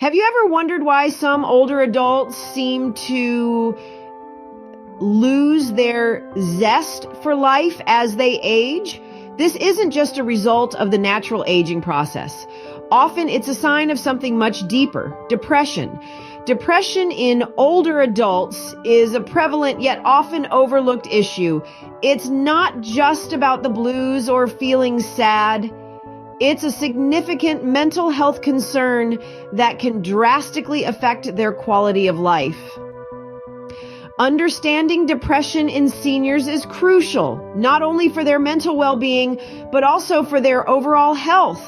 Have you ever wondered why some older adults seem to lose their zest for life as they age? This isn't just a result of the natural aging process. Often it's a sign of something much deeper, depression. Depression in older adults is a prevalent yet often overlooked issue. It's not just about the blues or feeling sad. It's a significant mental health concern that can drastically affect their quality of life. Understanding depression in seniors is crucial, not only for their mental well-being, but also for their overall health.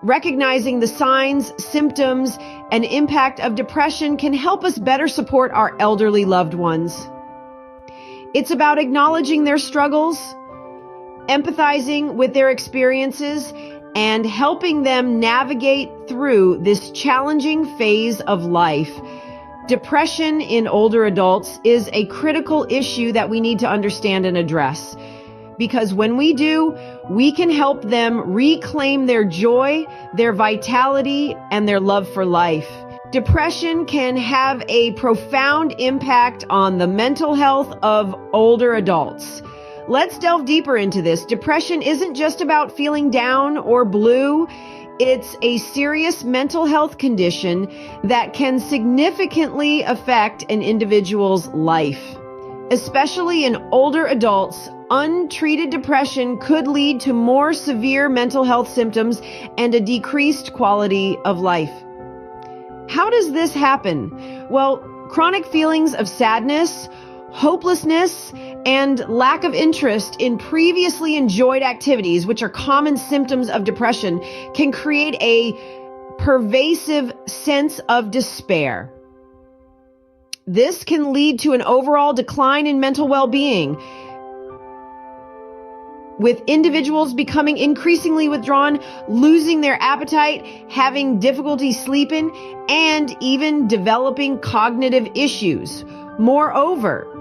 Recognizing the signs, symptoms, and impact of depression can help us better support our elderly loved ones. It's about acknowledging their struggles, empathizing with their experiences, and helping them navigate through this challenging phase of life. Depression in older adults is a critical issue that we need to understand and address, because when we do, we can help them reclaim their joy, their vitality, and their love for life. Depression can have a profound impact on the mental health of older adults. Let's delve deeper into this. Depression isn't just about feeling down or blue. It's a serious mental health condition that can significantly affect an individual's life. Especially in older adults, untreated depression could lead to more severe mental health symptoms and a decreased quality of life. How does this happen? Well, chronic feelings of sadness, hopelessness, and lack of interest in previously enjoyed activities, which are common symptoms of depression, can create a pervasive sense of despair. This can lead to an overall decline in mental well-being, with individuals becoming increasingly withdrawn, losing their appetite, having difficulty sleeping, and even developing cognitive issues. Moreover,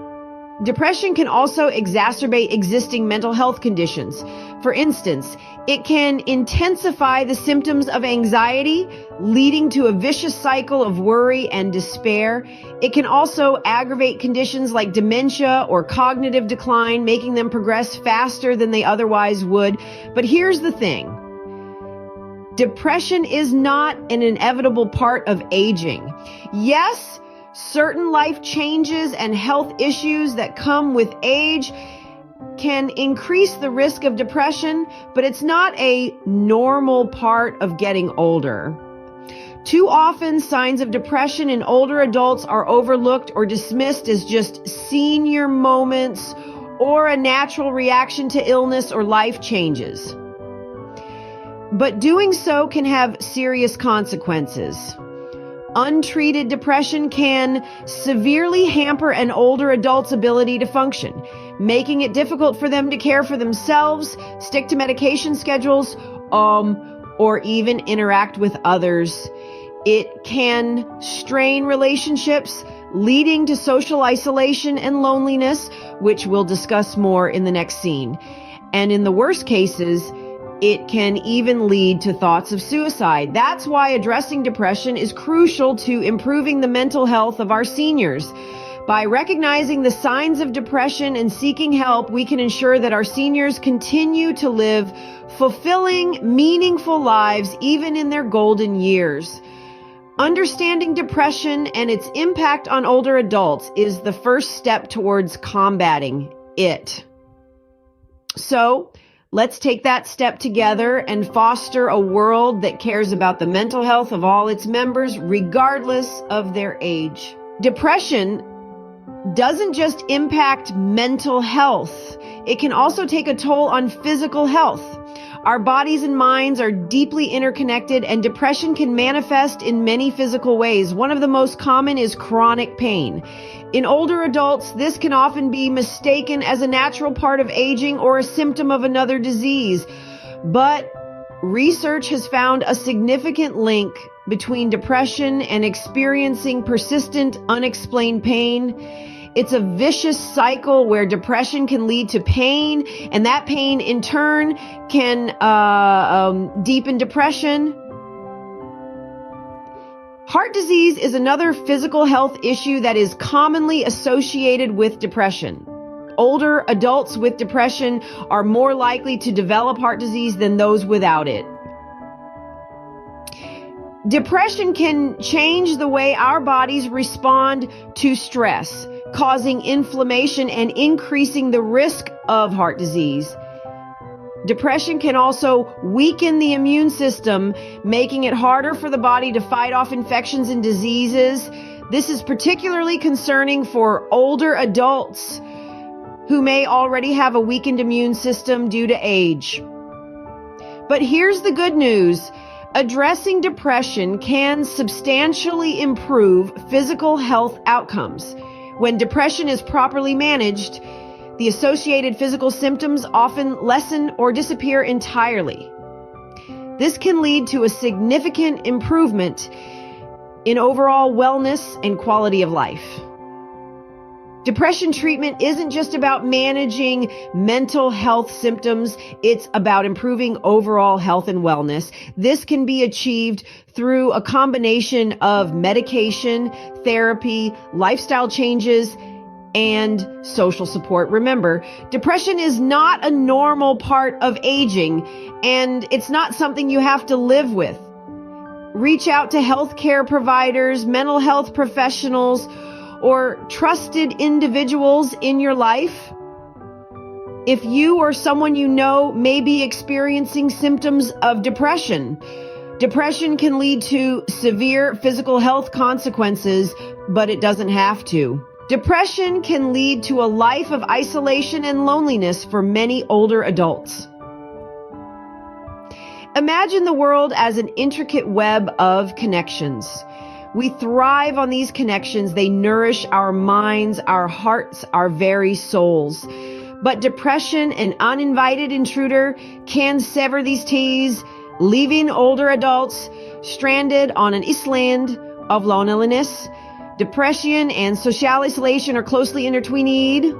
depression can also exacerbate existing mental health conditions. For instance, it can intensify the symptoms of anxiety, leading to a vicious cycle of worry and despair. It can also aggravate conditions like dementia or cognitive decline, making them progress faster than they otherwise would. But here's the thing. Depression is not an inevitable part of aging. Yes, certain life changes and health issues that come with age can increase the risk of depression, but it's not a normal part of getting older. Too often, signs of depression in older adults are overlooked or dismissed as just senior moments or a natural reaction to illness or life changes. But doing so can have serious consequences. Untreated depression can severely hamper an older adult's ability to function, making it difficult for them to care for themselves, stick to medication schedules, or even interact with others. It can strain relationships, leading to social isolation and loneliness, which we'll discuss more in the next scene. And in the worst cases, it can even lead to thoughts of suicide. That's why addressing depression is crucial to improving the mental health of our seniors. By recognizing the signs of depression and seeking help, we can ensure that our seniors continue to live fulfilling, meaningful lives even in their golden years. Understanding depression and its impact on older adults is the first step towards combating it. So, let's take that step together and foster a world that cares about the mental health of all its members, regardless of their age. Depression doesn't just impact mental health. It can also take a toll on physical health. Our bodies and minds are deeply interconnected, and depression can manifest in many physical ways. One of the most common is chronic pain. In older adults, this can often be mistaken as a natural part of aging or a symptom of another disease. But research has found a significant link between depression and experiencing persistent, unexplained pain. It's a vicious cycle where depression can lead to pain, and that pain in turn can deepen depression. Heart disease is another physical health issue that is commonly associated with depression. Older adults with depression are more likely to develop heart disease than those without it. Depression can change the way our bodies respond to stress, causing inflammation and increasing the risk of heart disease. Depression can also weaken the immune system, making it harder for the body to fight off infections and diseases. This is particularly concerning for older adults who may already have a weakened immune system due to age. But here's the good news. Addressing depression can substantially improve physical health outcomes. When depression is properly managed, the associated physical symptoms often lessen or disappear entirely. This can lead to a significant improvement in overall wellness and quality of life. Depression treatment isn't just about managing mental health symptoms, it's about improving overall health and wellness. This can be achieved through a combination of medication, therapy, lifestyle changes, and social support. Remember, depression is not a normal part of aging, and it's not something you have to live with. Reach out to healthcare providers, mental health professionals, or trusted individuals in your life. If you or someone you know may be experiencing symptoms of depression, depression can lead to severe physical health consequences, but it doesn't have to. Depression can lead to a life of isolation and loneliness for many older adults. Imagine the world as an intricate web of connections. We thrive on these connections. They nourish our minds, our hearts, our very souls. But depression, an uninvited intruder, can sever these ties, leaving older adults stranded on an island of loneliness. Depression and social isolation are closely intertwined.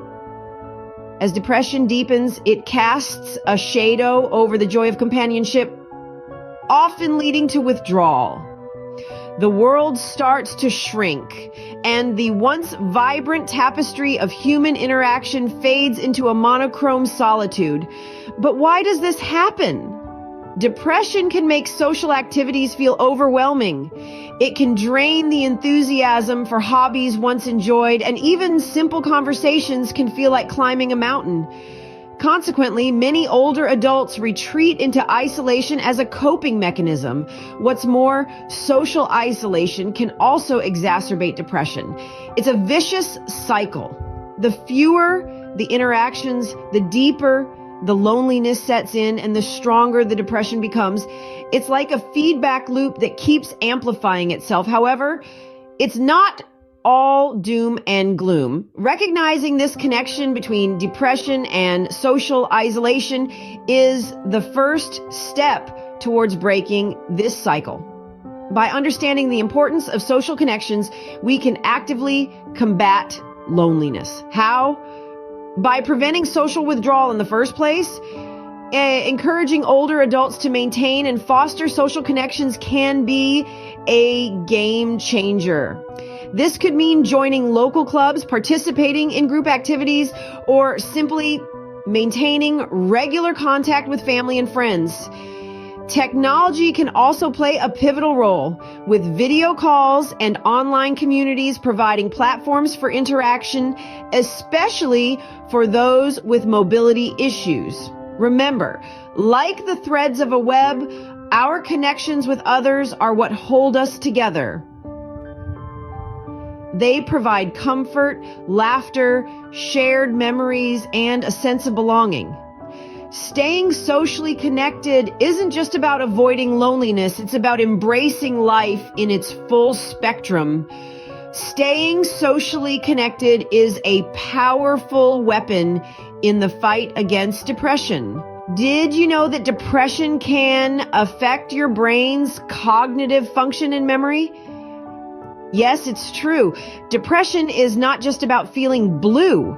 As depression deepens, it casts a shadow over the joy of companionship, often leading to withdrawal. The world starts to shrink, and the once vibrant tapestry of human interaction fades into a monochrome solitude. But why does this happen? Depression can make social activities feel overwhelming. It can drain the enthusiasm for hobbies once enjoyed, and even simple conversations can feel like climbing a mountain. Consequently, many older adults retreat into isolation as a coping mechanism. What's more, social isolation can also exacerbate depression. It's a vicious cycle. The fewer the interactions, the deeper the loneliness sets in, and the stronger the depression becomes. It's like a feedback loop that keeps amplifying itself. However, it's not all doom and gloom. Recognizing this connection between depression and social isolation is the first step towards breaking this cycle. By understanding the importance of social connections, we can actively combat loneliness. How? By preventing social withdrawal in the first place. Encouraging older adults to maintain and foster social connections can be a game changer. This could mean joining local clubs, participating in group activities, or simply maintaining regular contact with family and friends. Technology can also play a pivotal role, with video calls and online communities providing platforms for interaction, especially for those with mobility issues. Remember, like the threads of a web, our connections with others are what hold us together. They provide comfort, laughter, shared memories, and a sense of belonging. Staying socially connected isn't just about avoiding loneliness, it's about embracing life in its full spectrum. Staying socially connected is a powerful weapon in the fight against depression. Did you know that depression can affect your brain's cognitive function and memory? Yes, it's true. Depression is not just about feeling blue.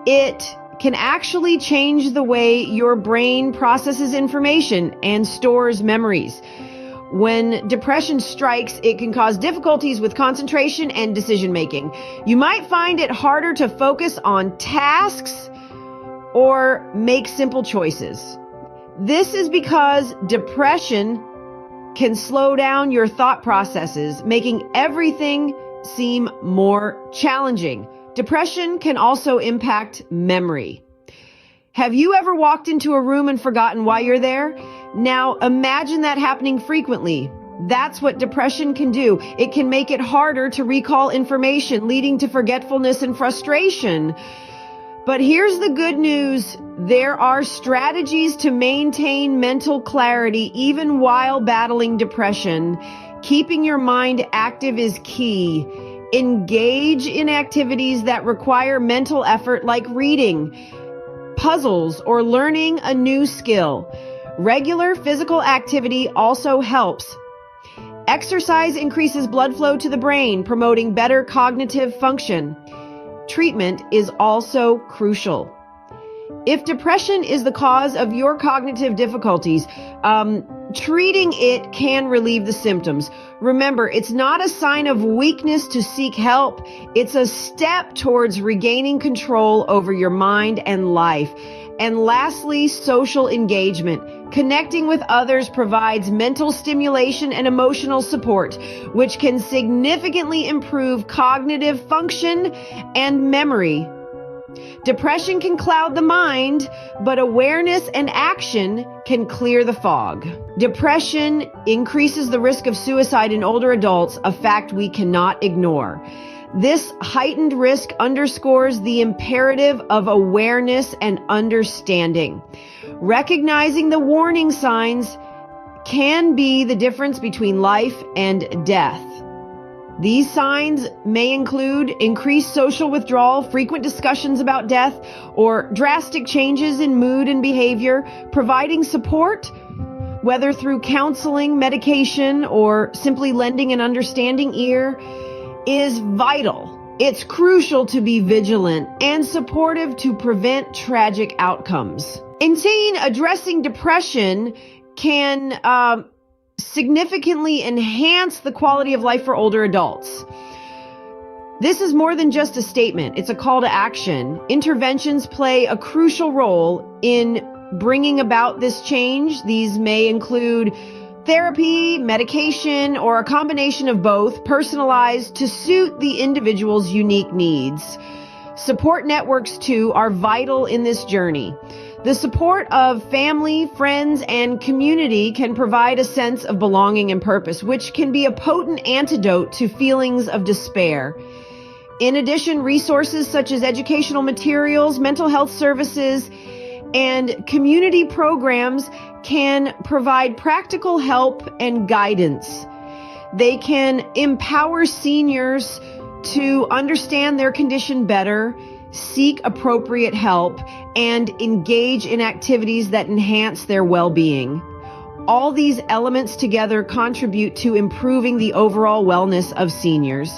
It can actually change the way your brain processes information and stores memories. When depression strikes, it can cause difficulties with concentration and decision making. You might find it harder to focus on tasks or make simple choices. This is because depression can slow down your thought processes, making everything seem more challenging. Depression can also impact memory. Have you ever walked into a room and forgotten why you're there? Now, imagine that happening frequently. That's what depression can do. It can make it harder to recall information, leading to forgetfulness and frustration. But here's the good news. There are strategies to maintain mental clarity even while battling depression. Keeping your mind active is key. Engage in activities that require mental effort like reading, puzzles, or learning a new skill. Regular physical activity also helps. Exercise increases blood flow to the brain, promoting better cognitive function. Treatment is also crucial. If depression is the cause of your cognitive difficulties, treating it can relieve the symptoms. Remember, it's not a sign of weakness to seek help. It's a step towards regaining control over your mind and life. And lastly, social engagement. Connecting with others provides mental stimulation and emotional support, which can significantly improve cognitive function and memory. Depression can cloud the mind, but awareness and action can clear the fog. Depression increases the risk of suicide in older adults, a fact we cannot ignore. This heightened risk underscores the imperative of awareness and understanding. Recognizing the warning signs can be the difference between life and death. These signs may include increased social withdrawal, frequent discussions about death, or drastic changes in mood and behavior. Providing support, whether through counseling, medication, or simply lending an understanding ear, is vital. It's crucial to be vigilant and supportive to prevent tragic outcomes. In teen, addressing depression can significantly enhance the quality of life for older adults. This is more than just a statement. It's a call to action. Interventions play a crucial role in bringing about this change. These may include therapy, medication, or a combination of both, personalized to suit the individual's unique needs. Support networks, too, are vital in this journey. The support of family, friends, and community can provide a sense of belonging and purpose, which can be a potent antidote to feelings of despair. In addition, resources such as educational materials, mental health services, and community programs can provide practical help and guidance. They can empower seniors to understand their condition better, seek appropriate help, and engage in activities that enhance their well-being. All these elements together contribute to improving the overall wellness of seniors.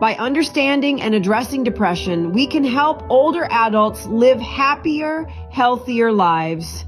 By understanding and addressing depression, we can help older adults live happier, healthier lives.